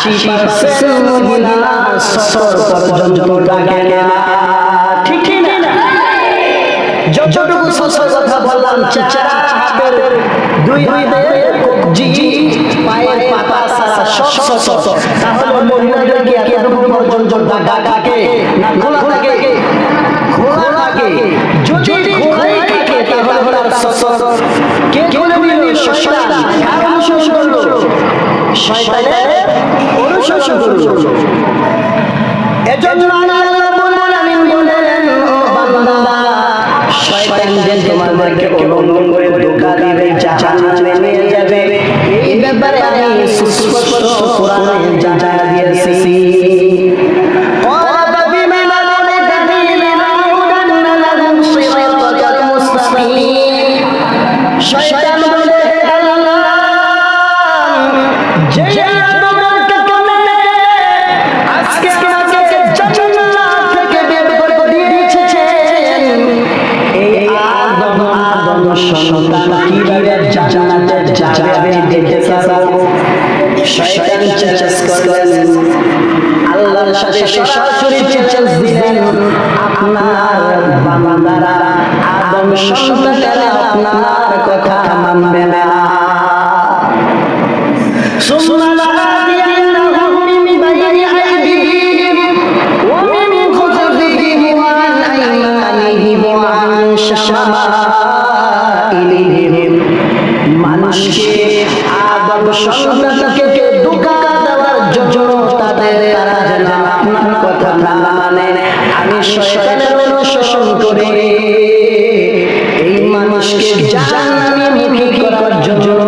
80% মহিলা 70 পর্যন্ত ডাকে না, ঠিক না? যতটুকু সসর কথা বললাম, চেহারা, হাতের দুই হাতের কবজি, পায়ের পাতা সারা সব সসর, তাহলে মহিলাদেরকে এতটুকু পর্যন্ত ডাকে না খোলা থাকে? খোলা থাকে। যদি খোলাই থাকে তাহলে তার সসর কে করে দিল? শয়তান। কার অনুসরণ করলো? শয়তানের অনুসরণ করলো। এজন্য আল্লাহ রাব্বুল আলামিন বলেন, ও বান্দা, শয়তান যে তোমাদেরকে অবলম্বন করে ধোঁকা দিবে, জাহান্নামে নিয়ে যাবে, এই ব্যাপারে আমি সুস্পষ্ট কোরআনে জানা দিয়েছি। শয়তান বলে, আল্লাহ, যে তোমাকে তুমি আজকে আমাকে জান্নাত থেকে বের করে দিয়েছেন, এই আদম সন্তান কিভাবে জান্নাতে যাবে দেখে যাবো। শয়তান চ্যালেঞ্জ করলেন, আল্লাহর সাথে সরাসরি চ্যালেঞ্জ দিলেন, আপনার বান্দারা আদম সন্তানেরা আপনার কথা মানবে না। মানুষকে আদম সন্তানকে ধোঁকা দেওয়ার জন্য তারা যেন আপনার কথা না মানে, আমি শয়তানের অনুসরণ করে এই মানুষকে জাহান্নামে মুখী করার জন্য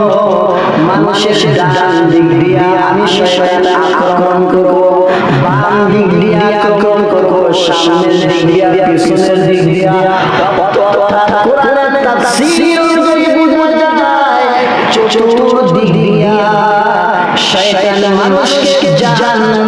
মানুষের ডান দিক দিয়ে আমি শয়তান আক্রমণ করব, বাম দিক দিয়ে আক্রমণ করব, সামনের দিক দিয়ে, পিছনের দিক দিয়ে। অর্থাৎ কোরআনের তাফসীর অনুযায়ী বোঝা যায় চতুর্দিক দিয়ে শয়তান মানুষকে জাহান্নামে